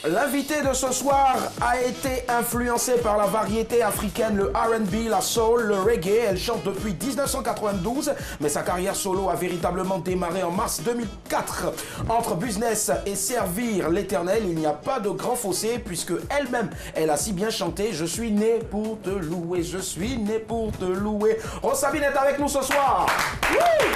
L'invité de ce soir a été influencée par la variété africaine, le R&B, la soul, le reggae. Elle chante depuis 1992, mais sa carrière solo a véritablement démarré en mars 2004. Entre business et servir l'éternel, il n'y a pas de grand fossé puisque elle-même, elle a si bien chanté « Je suis né pour te louer, je suis né pour te louer ». Rosabine est avec nous ce soir. Oui.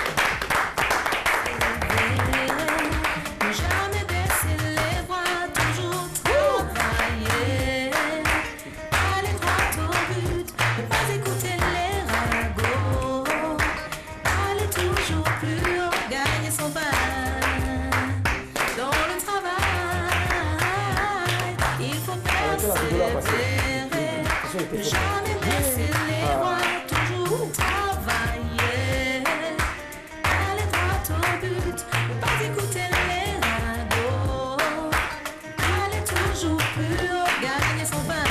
Jamais baisser les bras, toujours travailler, aller droit au but, pas écouter les ragots, aller toujours plus haut, gagner son pain.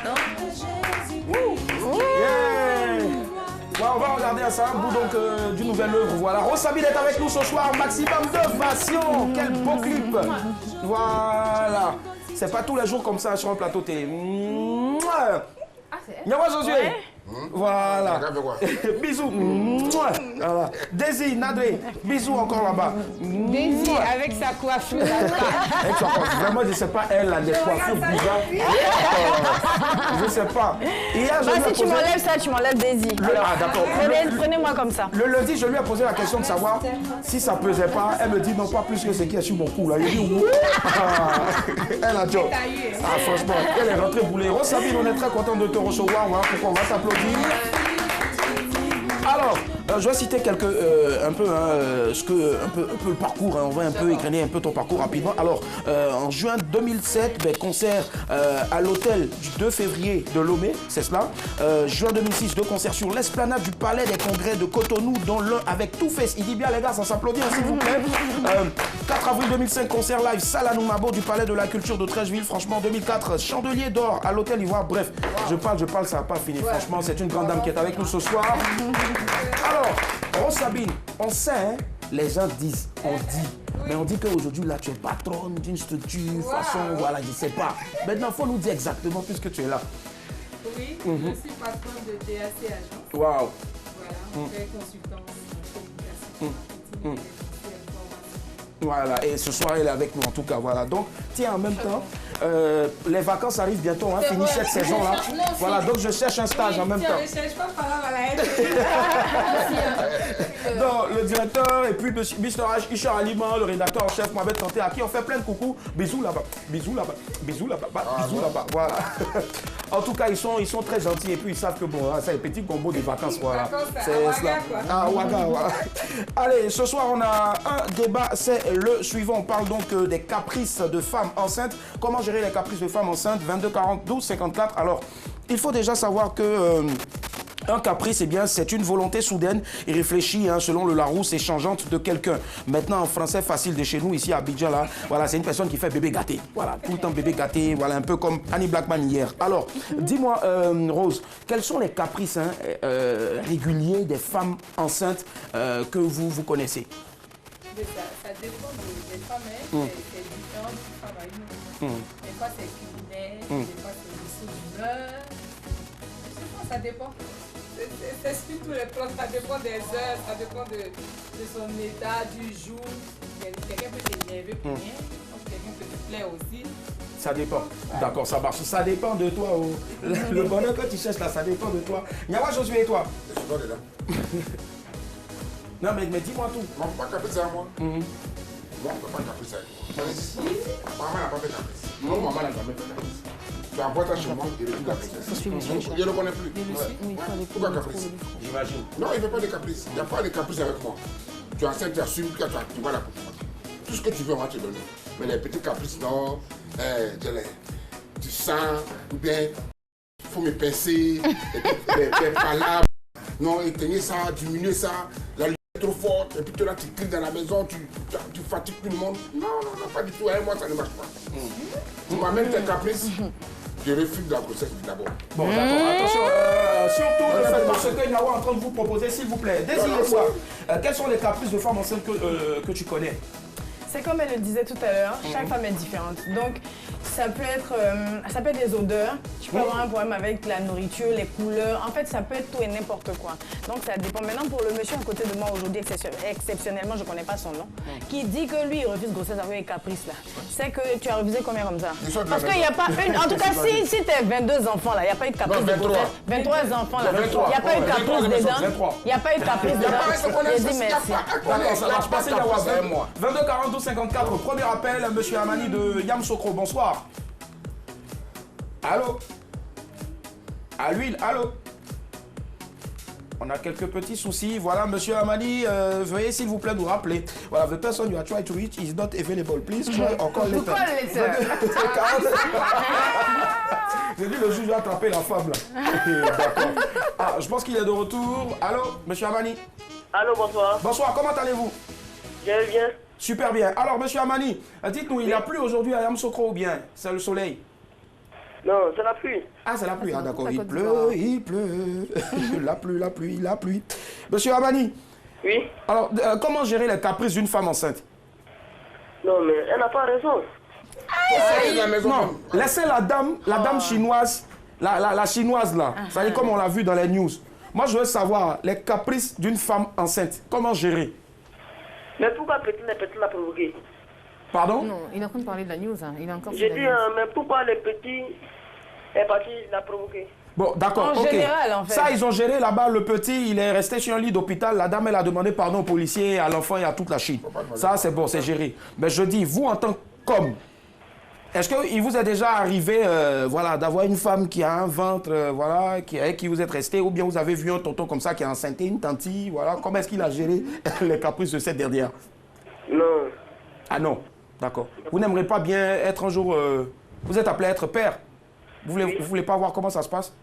Donc Jésus. On va regarder ça, un bout donc d'une nouvelle œuvre. Voilà, Rosabine est avec nous ce soir, maximum de passion. Quel beau clip. Voilà. C'est pas tous les jours comme ça sur un plateau télé. Yawa Josué. Voilà. Bisous. Voilà. Daisy, Nadré, bisous encore là-bas. Daisy avec sa coiffure. Vraiment, je ne sais pas, elle a des coiffures bizarres. Je ne sais pas. Si tu m'enlèves ça, tu m'enlèves Daisy. Ah, d'accord. Prenez-moi comme ça. Le lundi, je lui ai posé la question de savoir si ça ne pesait pas. Elle me dit non, pas plus que ce qui est sur mon cou. Là. Il dit elle a dit. Ah, franchement, elle est rentrée boulée. Rosabine, on est très content de te recevoir. Voilà pourquoi on va t'applaudir. Alors, je vais citer quelques, un peu le parcours, hein, on va un peu égrener un peu ton parcours rapidement. Alors, en juin 2007, concert à l'hôtel du 2 février de Lomé, c'est cela. Juin 2006, 2 concerts sur l'esplanade du Palais des Congrès de Cotonou, dont l'un avec Tout Face. Il dit bien les gars, ça s'applaudit, hein, s'il vous plaît. 4 avril 2005, concert live Salano Mabo du Palais de la Culture de Trècheville. Franchement, 2004, Chandelier d'or à l'hôtel Ivoire. Bref, je parle, ça n'a pas fini. Franchement, c'est une grande dame qui est avec nous ce soir. Alors, Rosabine, on sait, hein, les gens disent, on dit, mais on dit qu'aujourd'hui, là, tu es patronne d'une structure, façon, voilà, je ne sais pas. Maintenant, il faut nous dire exactement puisque tu es là. Oui, je suis patronne de DAC Agence. Waouh. Voilà, on fait consultant en communication. Voilà, et ce soir, elle est avec nous en tout cas, voilà. Donc, tiens, en même temps, les vacances arrivent bientôt, hein, finis cette saison-là. Voilà, donc je cherche un stage en même temps. Je ne cherche pas par là, voilà. Donc, le directeur et puis Mr. Ishar Aliman, le rédacteur en chef, Mohamed Kanté, à qui on fait plein de coucou. Bisous là-bas, bisous là-bas, bisous là-bas, bisous là-bas, voilà. En tout cas, ils sont très gentils et puis ils savent que bon, c'est un petit combo des vacances, voilà. C'est cela. Ah, Ouaga, voilà. Allez, ce soir, on a un débat, c'est le suivant. On parle donc des caprices de femmes enceintes. Comment gérer les caprices de femmes enceintes? 22 40 12 54. Alors, il faut déjà savoir que un caprice, eh bien, c'est une volonté soudaine et réfléchie, hein, selon le Larousse et changeante de quelqu'un. Maintenant, en français facile de chez nous, ici à Abidjan, là, voilà, c'est une personne qui fait bébé gâté. Voilà, tout le temps bébé gâté, voilà, un peu comme Annie Blackman hier. Alors, dis-moi, Rose, quels sont les caprices réguliers des femmes enceintes que vous connaissez? Ça dépend des femmes, hein. C'est différent d'une femme à une autre. Des fois, c'est culinaire, des fois, c'est des sauces d'humeur. Je sais pas, ça dépend. C'est sur tous les plans, ça dépend des heures, ça dépend de son état, du jour. Quelqu'un peut s'énerver pour rien, quelqu'un peut te plaire aussi. Ça dépend. D'accord, ça marche. Ça dépend de toi. Le bonheur que tu cherches là, ça dépend de toi. Yawa Josué et toi? Je suis pas dedans. Non, mais dis-moi tout. Non, pas caprice à moi. Non, pas caprice à moi. Maman n'a pas fait caprice. Non, maman n'a jamais fait caprice. Tu envoies ta chez moi, il est plus caprice. Je ne le connais plus. Pourquoi caprice? J'imagine. Non, il ne fait pas de caprice. Il n'y a pas de caprice avec moi. Tu es enceinte, tu assumes, tu vas la couper. Tout ce que tu veux, on va te donner. Mais les petits caprices, non, du sang, ou bien, il faut me pincer, les palabres. Non, éteigner ça, diminuer ça, la lumière est trop forte, et puis là tu cries dans la maison, tu fatigues tout le monde. Non, pas du tout, avec moi ça ne marche pas. Tu m'amènes tes caprices, je refuse la grossesse d'abord. Bon, d'accord, attention, surtout ne faites pas ce que Yawa est en train de vous proposer, s'il vous plaît. Désirez-toi, quels sont les caprices de femmes enceintes que tu connais? c'est comme elle le disait tout à l'heure, chaque femme est différente. Donc, ça peut être des odeurs. Tu peux avoir un problème avec la nourriture, les couleurs. En fait, ça peut être tout et n'importe quoi. Donc, ça dépend. Maintenant, pour le monsieur à côté de moi aujourd'hui, exceptionnellement, je ne connais pas son nom, qui dit que lui, il refuse grossesse avec les caprices là. C'est que tu as refusé combien comme ça? Parce qu'il n'y a pas une. En tout cas, si tu as 22 enfants là, il n'y a pas eu de caprice de grossesse. 23 enfants là, il n'y a pas eu de caprice dedans. Il n'y a pas eu de caprice dedans. J'ai dit merci. D'accord, ça marche. Passez Yawa, 22 42 54. Premier appel, monsieur Amani de Yamoussoukro. Bonsoir. Allô? À l'huile, allô? On a quelques petits soucis. Voilà, monsieur Amani, veuillez s'il vous plaît nous rappeler. Voilà, the person you are trying to reach is not available. Please try encore later. Pourquoi le later? J'ai dit le juge a attrapé la femme là. D'accord. Ah, je pense qu'il est de retour. Allô, monsieur Amani? Allô, bonsoir. Bonsoir, comment allez-vous? Je vais bien. Super bien. Alors, monsieur Amani, dites-nous, il a plu aujourd'hui à Yamoussoukro ou bien? C'est le soleil? Non, c'est la pluie. Ah, c'est la pluie. Ah, d'accord. Il pleut, il pleut. La pluie, la pluie, la pluie. Monsieur Amani. Oui. Alors, comment gérer les caprices d'une femme enceinte? Non, mais elle n'a pas raison. Non, laissez la dame chinoise, la chinoise là. Ça y est, comme on l'a vu dans les news. Moi, je veux savoir les caprices d'une femme enceinte. Comment gérer? Mais pourquoi les petits l'a provoqué? Pardon? Non, il est en train de parler de la news. Hein. Il est encore J'ai dit, mais pourquoi les petits est parti l'a provoqué? Bon, d'accord, En ok. général, en fait. Ça, ils ont géré là-bas. Le petit, il est resté sur un lit d'hôpital. La dame, elle a demandé pardon aux policiers, à l'enfant et à toute la Chine. Ça, c'est bon, c'est géré. Mais je dis, vous, en tant qu'homme, est-ce qu'il vous est déjà arrivé voilà, d'avoir une femme qui a un ventre, voilà, avec qui vous êtes resté, ou bien vous avez vu un tonton comme ça qui a enceinté une tantille, voilà, comment est-ce qu'il a géré les caprices de cette dernière? Non. Ah non, d'accord. Vous n'aimeriez pas bien être un jour... vous êtes appelé à être père. Vous voulez pas voir comment ça se passe?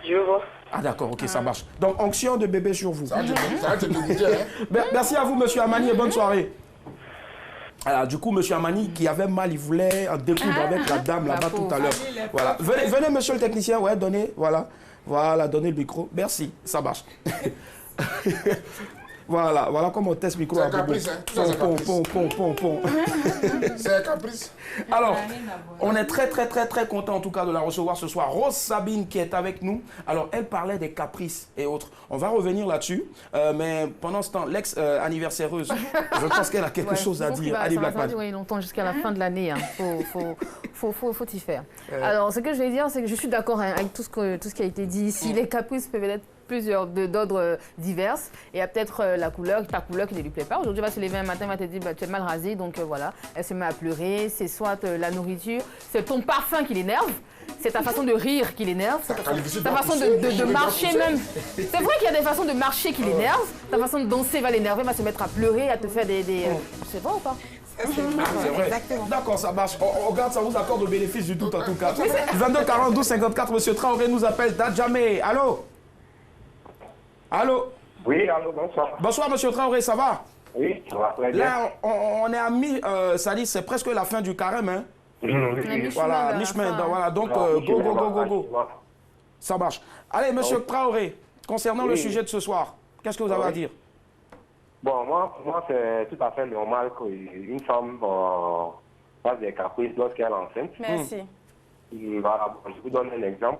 Je veux voir. Ah d'accord, ok, ça marche. Donc, onction de bébé sur vous. Ça va te dégoûter, hein. Merci à vous, monsieur Amani, et bonne soirée. Alors, du coup, monsieur Amani, qui avait mal, il voulait en découdre avec la dame là-bas tout à l'heure. Voilà. Venez, monsieur le technicien, ouais, donnez, voilà. Voilà, donnez le micro. Merci, ça marche. Voilà, voilà comment on teste le micro. C'est un caprice, hein. Tout ça, c'est un caprice. C'est un caprice. Alors, on est très content en tout cas de la recevoir ce soir. Rose Sabine qui est avec nous. Alors, elle parlait des caprices et autres. On va revenir là-dessus. Mais pendant ce temps, l'ex-anniversaireuse, je pense qu'elle a quelque chose à dire. Ça va durer longtemps jusqu'à la fin de l'année. Hein. Faut y faire. Alors, ce que je vais dire, c'est que je suis d'accord avec tout ce qui a été dit ici. Les caprices peuvent être plusieurs d'ordres divers. Et il y a peut-être ta couleur qui ne lui plaît pas. Aujourd'hui, elle va se lever un matin, elle va te dire tu es mal rasée, donc voilà. Elle se met à pleurer. C'est soit la nourriture, c'est ton parfum qui l'énerve. C'est ta façon de rire qui l'énerve, ta façon de marcher même. C'est vrai qu'il y a des façons de marcher qui l'énervent. Ta façon de danser va l'énerver, va se mettre à pleurer, à te faire des... C'est vrai ou pas? C'est vrai. D'accord, ça marche. On regarde, ça vous accorde le bénéfice du doute en tout cas. 22 42 54, monsieur Traoré nous appelle d'Adjamé. Allô? Allô? Oui, allô, bonsoir. Bonsoir, monsieur Traoré, ça va? Oui, ça va très bien. Là, on est à ça dit, c'est presque la fin du carême, hein? Voilà, mi-chemin. Voilà, donc, go. Ça marche. Allez, monsieur Traoré, concernant le sujet de ce soir, qu'est-ce que vous avez à dire? Bon, moi c'est tout à fait normal qu'une femme fasse des caprices lorsqu'elle est enceinte. Merci. Voilà, je vous donne un exemple.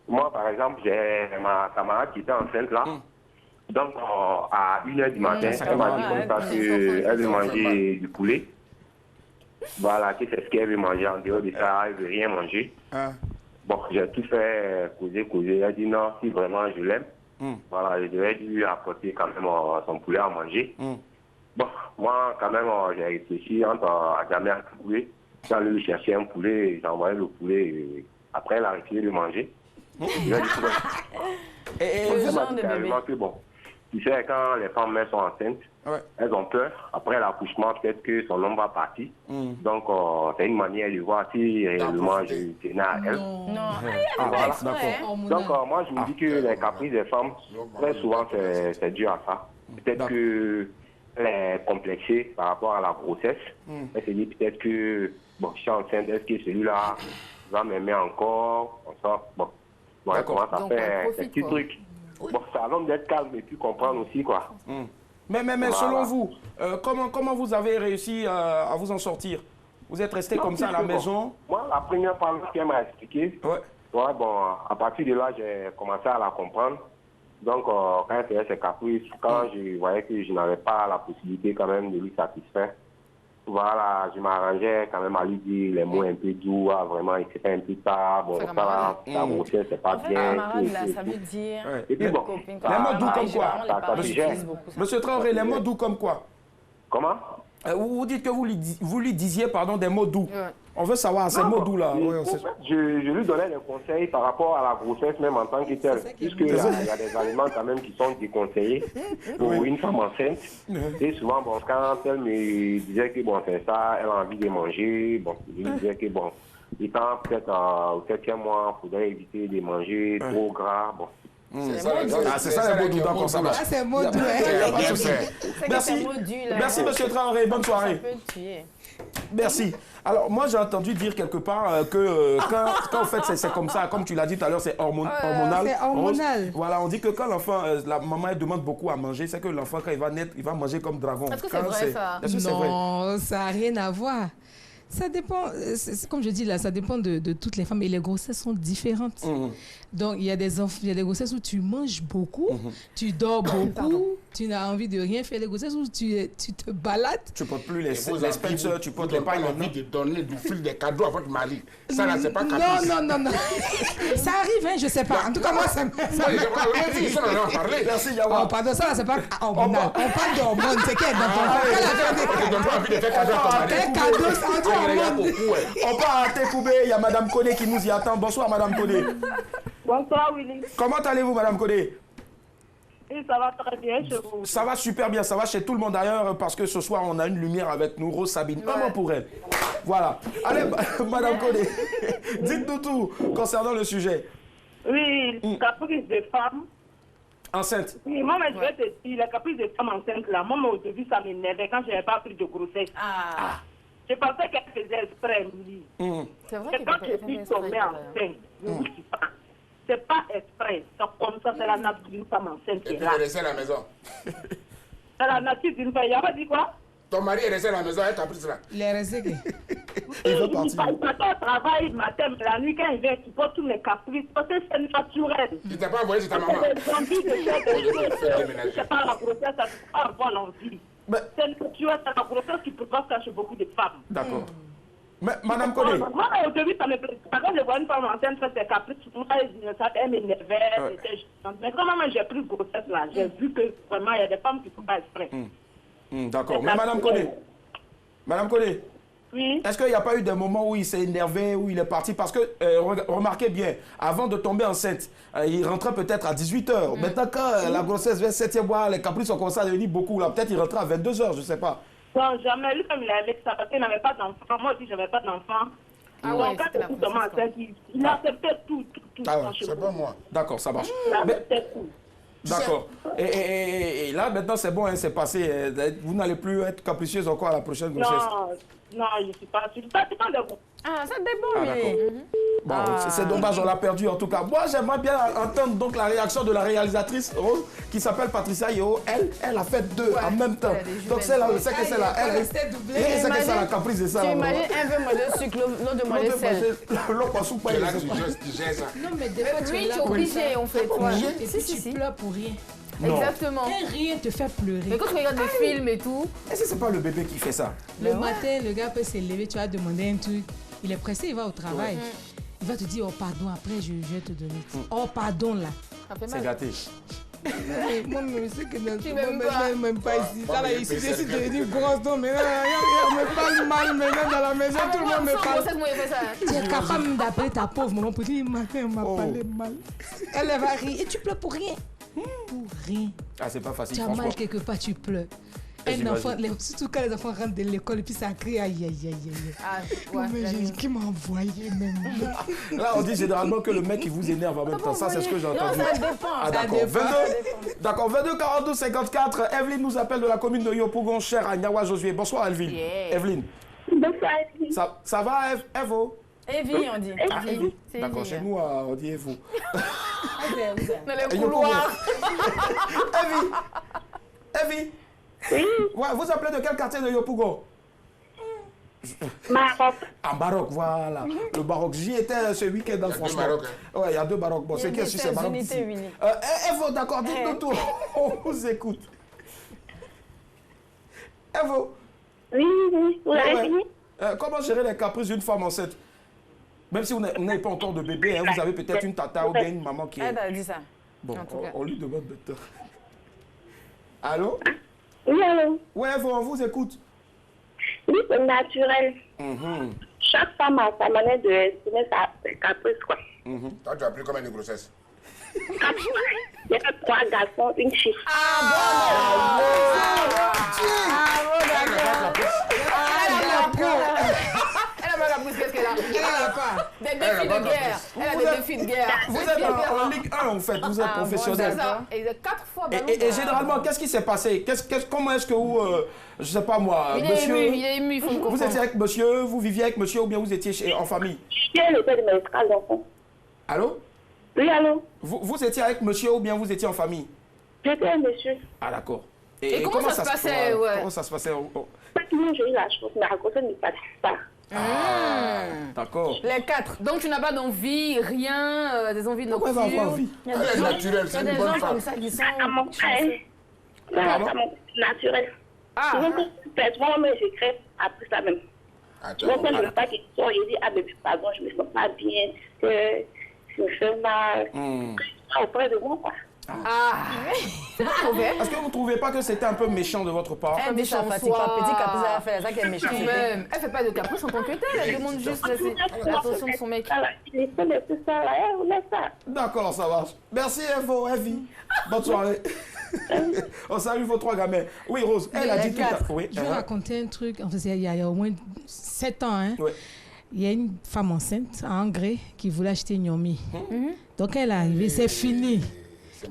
Moi, par exemple, j'ai ma camarade qui était enceinte là. Donc, à 1h du matin, elle m'a dit comme ça qu'elle veut manger du poulet. Voilà, que c'est ce qu'elle veut manger. En dehors de ça, elle ne veut rien manger. Bon, j'ai tout fait causer. Elle a dit non, si vraiment je l'aime, voilà, je devais lui apporter quand même son poulet à manger. Bon, moi, quand même, j'ai réfléchi entre Adjamé et un poulet. J'ai allé lui chercher un poulet, j'ai envoyé le poulet. Et après, elle a refusé de manger. Bon, tu sais, quand les femmes sont enceintes, elles ont peur. Après l'accouchement, peut-être que son homme va partir. Donc, c'est une manière de voir si réellement je tenais à elle. Voilà. Donc, moi, je me dis que les caprices des femmes, très souvent, c'est dû à ça. Peut-être qu'elle est complexée par rapport à la grossesse. Elle se dit peut-être que, bon, je suis enceinte, est-ce que celui-là va m'aimer encore? Bon. Bon, elle commence à faire des petits trucs. Bon, c'est à l'homme d'être calme et puis comprendre aussi, quoi. Mais Voilà. selon vous, comment vous avez réussi à vous en sortir? Vous êtes resté comme ça à la maison? Moi, la première fois qu'elle m'a expliqué, ouais, bon, à partir de là, j'ai commencé à la comprendre. Donc, quand elle faisait ses caprices, quand je voyais que je n'avais pas la possibilité quand même de lui satisfaire, voilà, je m'arrangeais quand même à lui dire les mots un peu doux, vraiment, il s'était un peu tard, bon, ça va, la grossesse, c'est pas bien. Camarade, là, ça veut dire... Et puis bon, copine, les mots doux comme quoi? ça se gère. Monsieur Traoré, les mots doux comme quoi? Comment? Vous dites que vous lui disiez pardon, des mots doux. On veut savoir ces mots doux là. Je lui donnais des conseils par rapport à la grossesse même en tant que telle. Puisqu'il y a des aliments quand même qui sont déconseillés pour une femme enceinte. Et souvent, bon, quand elle me disait que bon, c'est ça, elle a envie de manger, bon, je lui disais que bon, étant peut-être au 7e mois, il faudrait éviter de manger trop gras. Bon. C'est ça les mots doux, d'accord, ça marche. C'est mot doux. Merci, monsieur Traoré, bonne soirée. Merci. Alors, moi, j'ai entendu dire quelque part que quand en fait c'est comme ça, comme tu l'as dit tout à l'heure, c'est hormonal. C'est hormonal. Voilà, on dit que quand l'enfant, la maman elle demande beaucoup à manger, c'est que l'enfant, quand il va naître, il va manger comme dragon. Est-ce que c'est vrai ça? Non, ça n'a rien à voir. Ça dépend, comme je dis là, ça dépend de toutes les femmes et les grossesses sont différentes. Donc, il y a des grossesses où tu manges beaucoup, tu dors beaucoup, tu n'as envie de rien faire. Les grossesses où tu te balades. Tu ne portes plus les Spencer, tu portes les pailles. envie de donner du fil des cadeaux à votre mari. Ça, là, c'est pas caprice. Non. Ça arrive, hein, je sais pas. En tout cas, moi, ça Merci, Yawa. Oh, pardon, ça, là, c'est pas hormonal. On parle d'hormones. C'est qu'elle dans On part à Tekoubé, il y a Madame Koné qui nous y attend. Bonsoir, Madame Koné. Bonsoir, Willy. Comment allez-vous, Madame Koné? Et ça va très bien chez vous. Ça va super bien, ça va chez tout le monde d'ailleurs, parce que ce soir, on a une lumière avec nous, Rose Sabine. Un mot pour elle. Voilà. Allez, Madame Koné, dites-nous tout concernant le sujet. Oui, caprice de femme. Enceinte. Oui, moi, je vais te dire, les caprices de femme enceinte, là, moi, au début, ça m'énervait quand je n'avais pas pris de grossesse. Je pensais qu'elle faisait exprès, oui. C'est vrai Et quand je suis tombée enceinte, je vous dis pas. C'est pas exprès. C'est comme ça, c'est la nature d'une femme enceinte qui Et est puis, là. il est resté à la maison. C'est la nature d'une femme. Il n'y a pas dit quoi? Ton mari est resté à la maison avec caprice là. Il est resté. Il veut partir. Il part au travail le matin, mais la nuit, quand il vient, il porte tous les caprices. Parce que c'est naturel. Il t'a pas envoyé chez ta maman. C'est envie de faire des choses. C'est pas la grossesse, ça ne peut pas avoir l'envie. C'est naturel, c'est la grossesse qui peut pas faire chez beaucoup de femmes. D'accord. Mais, Madame Koné. Moi, au début, ça me plaît. Quand je vois une femme enceinte faire ses caprices, moi, elle m'énervait. Mais quand même, j'ai pris grossesse là, j'ai vu que vraiment, il y a des femmes qui ne font pas exprès. D'accord. Mais Madame Koné, oui. Est-ce qu'il n'y a pas eu des moments où il s'est énervé, où il est parti? Parce que, remarquez bien, avant de tomber enceinte, il rentrait peut-être à 18h. Maintenant, quand la grossesse vers 7e mois, les caprices ont commencé à devenir beaucoup. Peut-être il rentrait à 22h, je ne sais pas. Non, jamais. Lui, comme il a aimé ça, parce qu'il n'avait pas d'enfant. Moi aussi, je n'avais pas d'enfant. Donc, quand il était enceinte, il acceptait tout. C'est pas moi. D'accord, ça marche. Il acceptait tout. D'accord. Et là, maintenant, c'est bon, hein, c'est passé. Vous n'allez plus être capricieuse encore à la prochaine grossesse. Non, je ne suis pas sûre. Ça dépend de vous. Ah, ça dépend, mais... Bon, c'est dommage, on l'a perdu en tout cas. Moi, j'aimerais bien entendre donc la réaction de la réalisatrice Rose, qui s'appelle Patricia Yeo. Elle a fait deux en même temps. Donc celle-là, c'est que celle-là, elle c'est que c'est la caprice de ça. Tu imagines un veut manger de sucre, l'autre de manger de sel. L'autre pas soupe, pas il gère ça. Non, mais des fois, tu es obligé, on fait quoi? Et puis tu pleures pour rien. Non. Exactement. Et rien te fait pleurer. Mais quand tu regardes des films et tout... Est-ce que c'est pas le bébé qui fait ça? Le matin, le gars peut s'élever, tu vas demander un truc. Il est pressé, il va au travail. Il va te dire, oh pardon, après je vais te donner. Oh pardon là. C'est gâté. Moi, je sais que je même pas ici. Ça, là, ici, je suis devenue grosse. Donc maintenant, on me parle mal maintenant dans la maison. Tout le monde me parle. Tu es capable d'appeler ta pauvre maman pour dire, matin, on m'a parlé mal. Elle va rire. Et tu pleures pour rien. Pour rien. Ah, c'est pas facile. Tu as mal quelque part, tu pleures. Un enfant, surtout quand les enfants rentrent de l'école et puis ça crie aïe aïe aïe aïe. Ah, ouais, mais j'ai dit qui m'a envoyé même. Là, on dit généralement que le mec il vous énerve en même temps. Ça, c'est ce que j'ai entendu. Non, ça dépend. Ah, d'accord. 22 42 54. Evelyne nous appelle de la commune de Yopougon, chère à Nyawa Josué. Bonsoir, Evelyne. Yeah. Evelyne. Bonsoir, Evelyne. Ça va, Evo? Evie, on dit. Evie. D'accord, chez nous, on dit Evo. Dans les couloirs. Evie. Oui. Ouais, vous appelez de quel quartier de Yopougon? Maroc. À Maroc, voilà. Le Maroc. J'y étais ce week-end, franchement. Maroc, Ouais, il y a 2 Maroc. Bon, c'est qui est-ce que c'est Maroc? Evo, d'accord, dites-nous tout. On vous écoute. Evo. Oui, vous avez fini? Comment gérer les caprices d'une femme enceinte? Même si vous n'avez pas encore de bébé, hein, vous avez peut-être une tata ou bien une maman qui est... Elle a dit ça. Bon, on lui demande maintenant. Allô? Oui, allô? Ouais, Evo, on vous écoute. Oui, c'est naturel. Chaque femme a sa manière de exprimer sa caprice, quoi. Toi, tu as pris combien de grossesse? Il y a 3 garçons, une fille. Elle a mal appris qu'est-ce qu'elle a. Elle a quoi? Des défis de guerre. Elle a des défis de guerre. Vous êtes en Ligue 1 en fait, vous êtes professionnel. Et 4 fois. Et généralement, qu'est-ce qui s'est passé? Comment est-ce que vous, je sais pas moi, monsieur... Il est ému, il faut me comprendre. Vous étiez avec monsieur, vous viviez avec monsieur ou bien vous étiez en famille? Elle était de mes 3 enfants. Allô? Oui, allô? Vous étiez avec monsieur ou bien vous étiez en famille? J'étais un monsieur. Ah d'accord. Et comment ça se passait? Comment ça se passait? Pratiquement, j'ai eu la chance, mais à côté ne passe pas. D'accord. Les 4. Donc tu n'as pas d'envie, rien, des envies de Pourquoi elle va avoir envie? Elle est naturelle, c'est une bonne femme. Ça qui sont À mon frère. Naturel. Donc, personnellement, moi, j'écris après ça même. Donc, quand je ne veux pas qu'il sorte, il dit, ah, mais pardon, je ne me sens pas bien, que je me fais mal. Auprès de moi, quoi. Est-ce que vous ne trouvez pas que c'était un peu méchant de votre part? Elle dit ça, Fatima. Petit caprice, elle a fait ça qui est méchant. Même. Elle fait pas de caprice en tant que telle. Elle demande juste l'attention de son mec. Il fait le tout ça, là, on laisse ça. D'accord, ça marche. Merci, Evo, Evie. Bonne soirée. On salue vos 3 gamins. Oui, Rose, elle a dit tout à fait. Je vais raconter un truc. En fait, il y a au moins 7 ans. Hein. Ouais. Il y a une femme enceinte à Angré qui voulait acheter une Yomi. Donc elle est arrivée, c'est fini.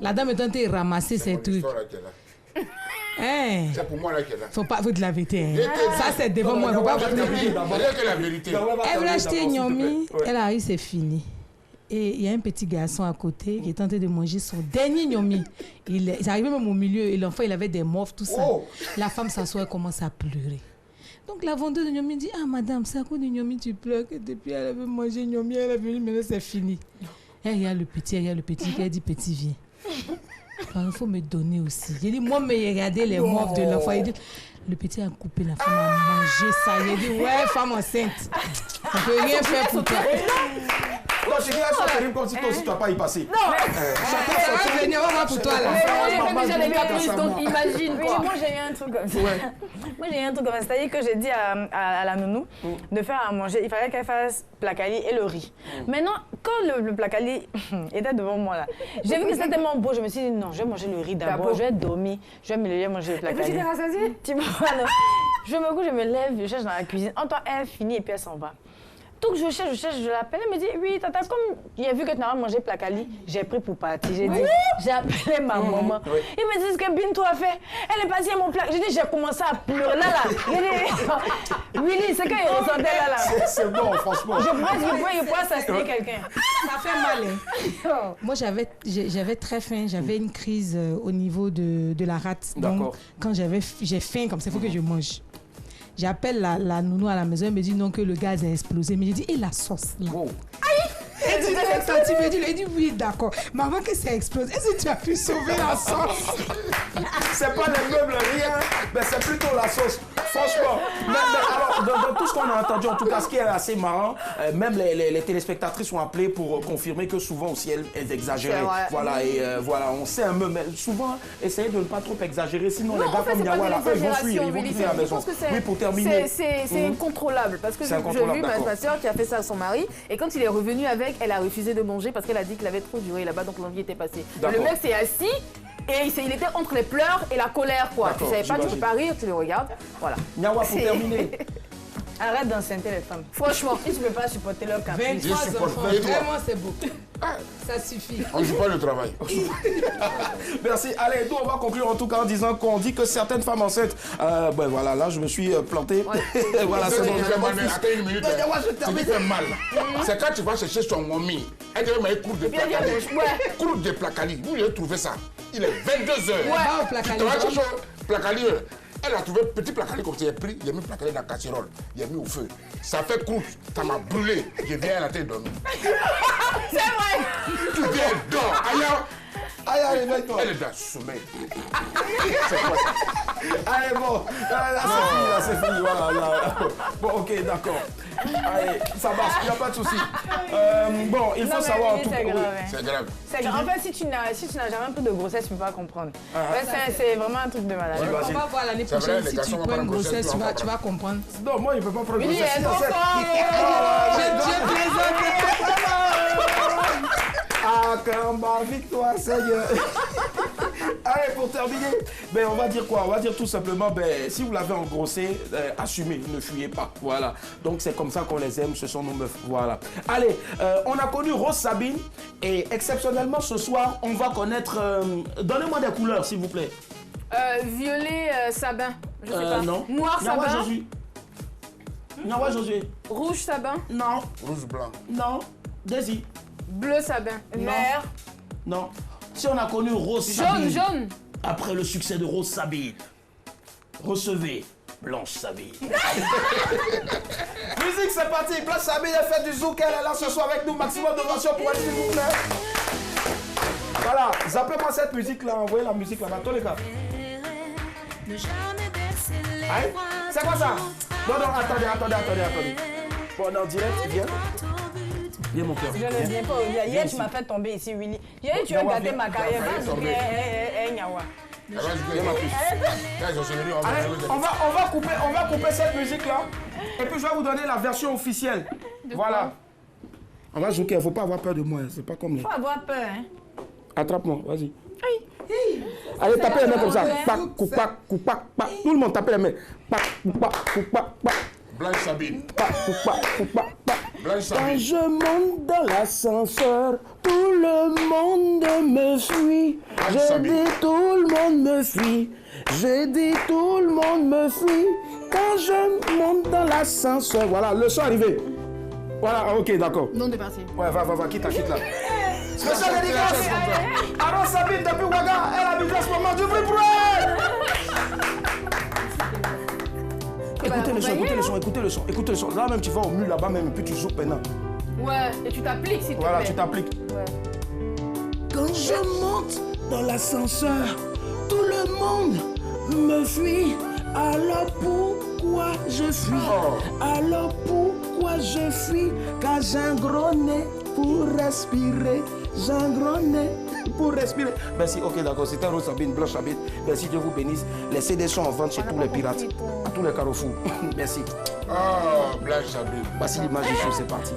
La dame est en train de ramasser ses trucs. C'est pour moi là qu'elle a. Faut pas vous de la vérité. Hein. Ça c'est devant moi. Faut pas vous que la vérité. Elle voulait acheter une Yomi. Elle arrive, c'est fini. Et il y a un petit garçon à côté qui est en train de manger son dernier Yomi. Il est arrivé même au milieu et l'enfant il avait des morts, tout ça. La femme s'assoit et commence à pleurer. Donc la vendeuse de Nyomi dit, ah madame, c'est à cause de Nyomi tu pleures que depuis elle avait mangé Nyomi, elle est venue, maintenant c'est fini. Elle regarde le petit, elle dit, petit viens. Il faut me donner aussi. J'ai dit, moi, mais regardez les morts de l'enfant. Il dit, le petit a coupé, la femme a mangé ça. Il dit, ouais, femme enceinte, on ne peut rien faire pour toi. Non, je dirais ça terrible comme si toi aussi tu n'as pas y passé. Non, chacun son venir voir pour toi là. Mais déjà les caprices, donc imagine quoi. Moi j'ai eu un truc comme ça. Moi j'ai eu un truc comme ça. C'est-à-dire que j'ai dit à la nounou de faire à manger. Il fallait qu'elle fasse placali et le riz. Maintenant, quand le placali était devant moi là, j'ai vu que c'était tellement beau. Je me suis dit non, je vais manger le riz d'abord. Je vais dormir. Je vais me lever manger le placali. Et puis tu t'es rassasiée? Tu vois, je me couche, je me lève, je cherche dans la cuisine. En temps, elle finit et puis elle s'en va. Donc je cherche, je l'appelle, elle me dit, oui, tata, comme il a vu que tu n'as pas mangé placali, j'ai pris pour partir. J'ai dit, j'ai appelé ma maman. Il me dit, ce que Bintou a fait, elle est passée à mon plat. J'ai dit, j'ai commencé à pleurer là. Willy, c'est qu'il ressentait là. C'est bon, franchement. Je pourrais assassiner quelqu'un. Ça fait mal. Hein. Moi, j'avais très faim, j'avais une crise au niveau de la rate. Donc, quand j'ai faim, comme ça, il faut que je mange. J'appelle la nounou à la maison, elle me dit non, que le gaz a explosé. Mais j'ai dit, et la sauce là? Elle dit, elle dit oui, d'accord. Maman, que ça explose. Est-ce que tu as pu sauver la sauce? C'est pas les meubles, rien, mais c'est plutôt la sauce. Franchement. Mais alors, dans tout ce qu'on a entendu, en tout cas, ce qui est assez marrant, même les téléspectatrices sont appelées pour confirmer que souvent aussi elles exagéraient. Voilà, et voilà, on sait un peu, mais souvent, essayez de ne pas trop exagérer, sinon les gars comme Niawa, eux, ils vont fuir, ils vont quitter la maison. Oui, pour terminer. C'est incontrôlable, parce que j'ai vu ma soeur qui a fait ça à son mari, et quand il est revenu avec, elle a refusé de manger parce qu'elle a dit qu'il avait trop duré là-bas, donc l'envie était passée. Le mec s'est assis et il était entre les pleurs et la colère, quoi. Tu savais pas, tu peux pas rire, tu le regardes. Voilà. Niawa, pour terminer. Arrête d'enceinter les femmes. Franchement, tu ne peux pas supporter leur caprice. 23 enfants, vraiment c'est beau. Ça suffit. On ne joue pas le travail. Merci. Allez, nous on va conclure en tout cas en disant qu'on dit que certaines femmes enceintes, ben voilà, là je me suis planté. Voilà, c'est bon. Attends une minute. Ce qui fait mal, c'est quand tu vas chercher son mommy. Elle devait mettre cours de placali. Cours de placali. Vous avez trouvé ça. Il est 22h. Ouais, placali. Tu vas chercher placali. Elle a trouvé un petit placalé comme ça, il a pris, il a mis le placalé dans la casserole, il a mis au feu. Ça fait croûte, ça m'a brûlé. Je viens à la tête dormir. C'est vrai. Tu viens dors, ailleurs. Allez, réveille-toi. Elle est dans le sommeil. C'est quoi ça? Allez, bon. Là, c'est fini. Voilà, là. Bon, ok, d'accord. Allez, ça marche, il n'y a pas de souci. Bon, il faut savoir tout. C'est grave. C'est grave. En fait, si tu n'as jamais un peu de grossesse, tu ne peux pas comprendre. C'est vraiment un truc de malade. On va voir l'année prochaine si tu prends une grossesse, tu vas comprendre. Non, moi, il ne peut pas prendre une Oui, grossesse. elle est trop fort. Dieu plaisante. Acclame ma victoire, Seigneur. Allez, pour terminer, ben, on va dire quoi? On va dire tout simplement, ben, si vous l'avez engrossé, assumez, ne fuyez pas. Voilà. Donc, c'est comme ça qu'on les aime, ce sont nos meufs. Voilà. Allez, on a connu Rose Sabine et exceptionnellement, ce soir, on va connaître... Donnez-moi des couleurs, s'il vous plaît. Violet sabin, je sais pas. Non. Noir Nawa sabin. Josué. Nawa Josué. Rouge sabin. Non. Rouge blanc. Non. Daisy. Bleu sabin. Vert. Non. Si on a connu Rose Sabine. Jaune. Après le succès de Rose Sabine, recevez Blanche Sabine. Musique, c'est parti. Blanche Sabine, elle fait du zouk. Elle est là ce soir avec nous. Maximum de mention pour elle, s'il vous plaît. Voilà. Zappez-moi cette musique-là. Envoyez la musique là-bas. Tous les gars. Aïe. C'est quoi ça? Non, attendez. Bon, on est en direct. Viens. Viens, mon cœur. Je ne viens pas. Hier, tu m'as fait tomber ici, Willy. Hier, tu as gâté ma carrière. On va couper cette musique-là. Et puis, je vais vous donner la version officielle. Voilà. On va jouer. Il ne faut pas avoir peur de moi. C'est pas comme les... Il faut avoir peur, hein. Attrape-moi, vas-y. Allez, tapez les mains comme ça. Pac, coupac, coupac, pac. Tout le monde, tapez les mains. Pac, coupac, coupac, pac. Blanche Sabine. Pac, coupac, coupac, pac. Blanche Quand Sabine. je monte dans l'ascenseur, tout le monde me fuit. Je dis tout le monde me fuit. Je dis tout le monde me fuit. Quand je monte dans l'ascenseur. Voilà, le son est arrivé. Voilà, ok, d'accord. Non, t'es parti. Ouais, va, quitte là. Spécial dédicace. Rose Sabine depuis Ouaga, elle a besoin en ce moment du bruit pour elle. Écoutez le son. Là même tu vas au mur là-bas même et puis tu joues maintenant. Ouais, et tu t'appliques si tu Voilà, plaît. tu t'appliques. Ouais. Quand je monte dans l'ascenseur, tout le monde me fuit. Alors pourquoi je fuis? Alors pourquoi je fuis? Car j'ai un gros nez pour respirer. J'ai un gros nez pour respirer. Merci, ok, d'accord. C'était Rose Sabine, Blanche Sabine. Merci, Dieu vous bénisse. Les CD sont en vente chez tous les pirates, à tous les carrefours. Merci. Oh, Blanche Sabine. Voici l'image du show, c'est parti.